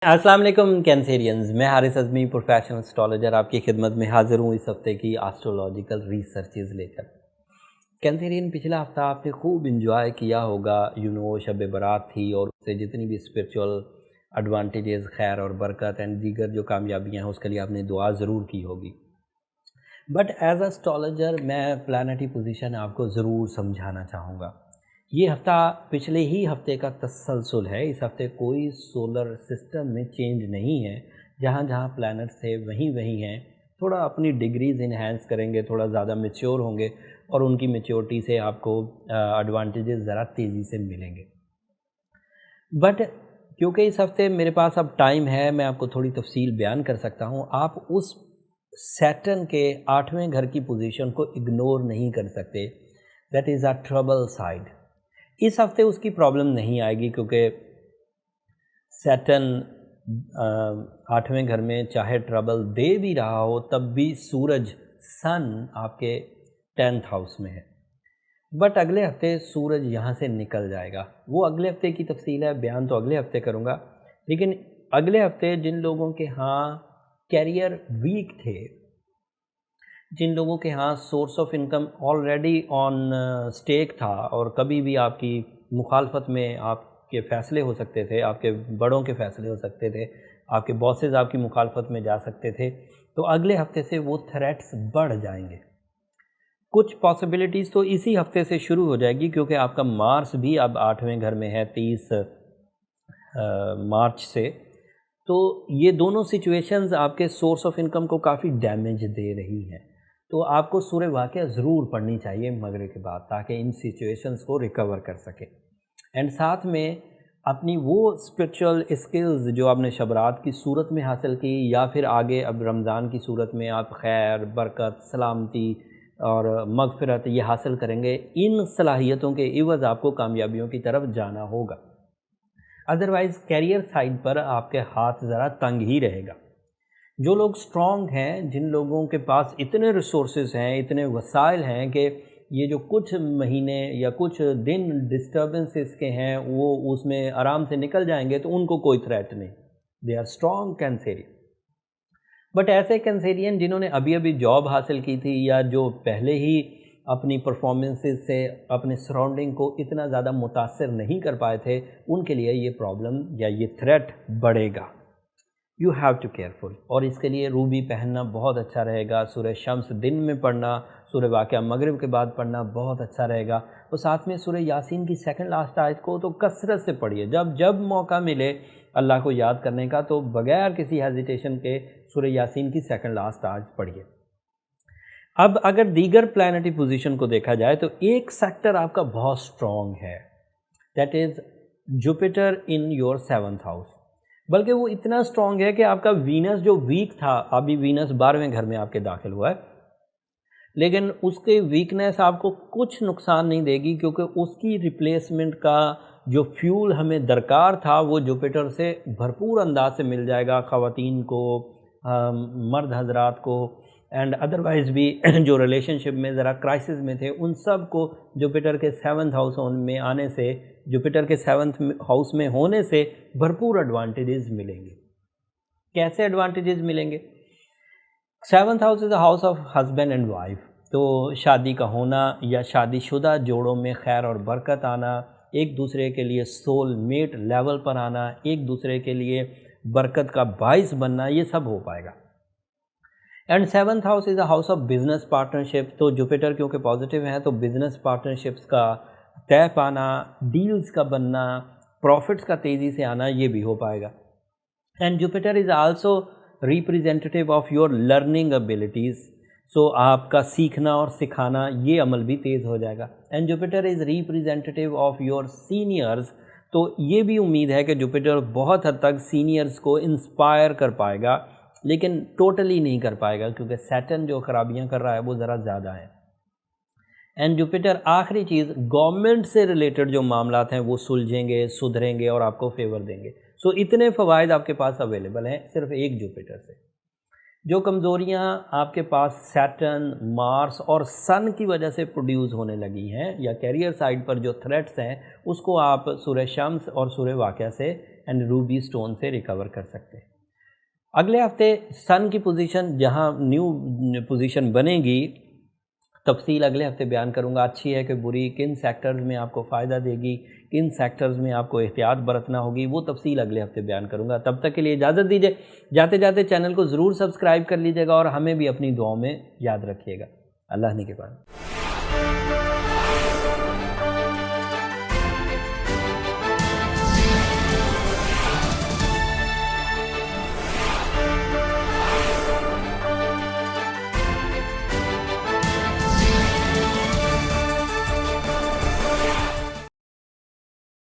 अस्सलाम वालेकुम कैंसेरियंस, मैं हारिस अज़मी प्रोफेशनल एस्ट्रोलॉजर आपकी खिदमत में हाज़िर हूँ इस हफ़्ते की एस्ट्रोलॉजिकल रिसर्चेज़ लेकर। कैंसेरियन, पिछला हफ़्ता आपने खूब इंजॉय किया होगा, शब बारात थी और उससे जितनी भी स्पिरिचुअल एडवांटेजेस, खैर और बरकत एंड दीगर जो कामयाबियाँ हैं उसके लिए आपने दुआ ज़रूर की होगी। बट एज एस्ट्रोलॉजर मैं प्लानेटरी पोजीशन आपको ज़रूर समझाना चाहूँगा। ये हफ़्ता पिछले ही हफ़्ते का तसलसल है। इस हफ़्ते कोई सोलर सिस्टम में चेंज नहीं है। जहाँ जहाँ प्लैनेट्स थे वहीं वहीं हैं। थोड़ा अपनी डिग्रीज़ इन्हेंस करेंगे, थोड़ा ज़्यादा मैच्योर होंगे और उनकी मैच्योरिटी से आपको एडवांटेजेस ज़रा तेज़ी से मिलेंगे। बट क्योंकि इस हफ़्ते मेरे पास अब टाइम है, मैं आपको थोड़ी तफसील बयान कर सकता हूँ। आप उस सैटर्न के 8वें घर की पोजीशन को इग्नोर नहीं कर सकते। That is a trouble side. इस हफ़्ते उसकी प्रॉब्लम नहीं आएगी क्योंकि सैटर्न 8वें घर में चाहे ट्रबल दे भी रहा हो तब भी सूरज सन आपके 10th हाउस में है। बट अगले हफ्ते सूरज यहाँ से निकल जाएगा। वो अगले हफ्ते की तफसील है, बयान तो अगले हफ्ते करूँगा। लेकिन अगले हफ्ते जिन लोगों के यहाँ कैरियर वीक थे, जिन लोगों के यहाँ source of income already on stake था और कभी भी आपकी मुखालफत में आपके फ़ैसले हो सकते थे, आपके बड़ों के फ़ैसले हो सकते थे, आपके बॉसेस आपकी मुखालफत में जा सकते थे, तो अगले हफ्ते से वो थ्रेट्स बढ़ जाएंगे। कुछ पॉसिबिलिटीज़ तो इसी हफ्ते से शुरू हो जाएगी क्योंकि आपका मार्स भी अब 8वें घर में है 30 मार्च से। तो ये दोनों सिचुएशंस आपके सोर्स ऑफ इनकम को काफ़ी डैमेज दे रही हैं। तो आपको सूरह वाक़िया ज़रूर पढ़नी चाहिए मगरिब के बाद ताकि इन सिचुएशंस को रिकवर कर सकें। एंड साथ में अपनी वो स्पिरिचुअल स्किल्स जो आपने शबरात की सूरत में हासिल की या फिर आगे अब रमज़ान की सूरत में आप खैर, बरकत, सलामती और मग़फ़िरत ये हासिल करेंगे, इन सलाहियतों के इवज़ आपको कामयाबियों की तरफ जाना होगा। अदरवाइज़ कैरियर साइड पर आपके हाथ ज़रा तंग ही रहेगा। जो लोग स्ट्रॉन्ग हैं, जिन लोगों के पास इतने रिसोर्सेज हैं, इतने वसाइल हैं कि ये जो कुछ महीने या कुछ दिन डिस्टर्बेंसेस के हैं वो उसमें आराम से निकल जाएंगे, तो उनको कोई थ्रेट नहीं। They are strong Cancerian. But ऐसे कैंसेरियन जिन्होंने अभी अभी जॉब हासिल की थी या जो पहले ही अपनी परफॉर्मेंसेस से अपने सराउंडिंग को इतना ज़्यादा मुतासर नहीं कर पाए थे, उनके लिए ये प्रॉब्लम या ये थ्रेट बढ़ेगा। You have to careful. और इसके लिए रूबी पहनना बहुत अच्छा रहेगा। सूरह शम्स दिन में पढ़ना, सूरह वाक़िया मगरिब के बाद पढ़ना बहुत अच्छा रहेगा। और साथ में सूरह यासीन की सेकंड लास्ट आयत को तो कसरत से पढ़िए। जब जब मौका मिले अल्लाह को याद करने का तो बग़ैर किसी हेजिटेशन के सूरह यासीन की सेकंड लास्ट आयत पढ़िए। अब अगर दीगर प्लैनेटरी पोजीशन को देखा जाए तो एक सेक्टर आपका बहुत स्ट्रॉन्ग है, that is Jupiter in your 7th house. बल्कि वो इतना स्ट्रॉन्ग है कि आपका वीनस जो वीक था, अभी वीनस 12वें घर में आपके दाखिल हुआ है, लेकिन उसके वीकनेस आपको कुछ नुकसान नहीं देगी क्योंकि उसकी रिप्लेसमेंट का जो फ्यूल हमें दरकार था वो जुपिटर से भरपूर अंदाज से मिल जाएगा। ख़वातीन को, मर्द हजरात को एंड अदरवाइज़ भी जो रिलेशनशिप में ज़रा क्राइसिस में थे उन सब को जुपिटर के 7th हाउस में आने से, जुपिटर के 7th हाउस में होने से भरपूर एडवांटेजेस मिलेंगे। कैसे एडवांटेजेस मिलेंगे? 7th house is the house of husband and wife. तो शादी का होना या शादीशुदा जोड़ों में खैर और बरकत आना, एक दूसरे के लिए सोलमेट लेवल पर आना, एक दूसरे के लिए बरकत का बाइस बनना, ये सब हो पाएगा। And 7th house is a house of business partnership. तो जुपिटर क्योंकि पॉजिटिव है तो बिज़नेस पार्टनरशिप्स का तय पाना, डील्स का बनना, प्रॉफिट्स का तेज़ी से आना, ये भी हो पाएगा। And Jupiter is also representative of your learning abilities. So आपका सीखना और सिखाना ये अमल भी तेज़ हो जाएगा। And Jupiter is representative of your seniors. तो ये भी उम्मीद है कि जुपिटर बहुत हद तक सीनियर्स को इंस्पायर कर पाएगा, लेकिन टोटली नहीं कर पाएगा क्योंकि सैटर्न जो खराबियां कर रहा है वो ज़रा ज़्यादा है। एंड जुपिटर आखिरी चीज़, गवर्नमेंट से रिलेटेड जो मामलात हैं वो सुलझेंगे, सुधरेंगे और आपको फेवर देंगे। सो इतने फ़वाइद आपके पास अवेलेबल हैं सिर्फ एक जुपिटर से। जो कमज़ोरियाँ आपके पास सैटर्न, मार्स और सन की वजह से प्रोड्यूस होने लगी हैं या कैरियर साइड पर जो थ्रेट्स हैं उसको आप सूरह शम्स और सूरह वाक़िया से اینڈ روبی سٹون سے ریکور کر سکتے ہیں۔ اگلے ہفتے سن کی پوزیشن جہاں نیو پوزیشن بنے گی، تفصیل اگلے ہفتے بیان کروں گا، اچھی ہے کہ بری، کن سیکٹرز میں آپ کو فائدہ دے گی، کن سیکٹرز میں آپ کو احتیاط برتنا ہوگی، وہ تفصیل اگلے ہفتے بیان کروں گا۔ تب تک کے لیے اجازت دیجیے، جاتے جاتے چینل کو ضرور سبسکرائب کر لیجیے گا اور ہمیں بھی اپنی دعاؤں میں یاد رکھیے گا۔ اللہ نے کے بعد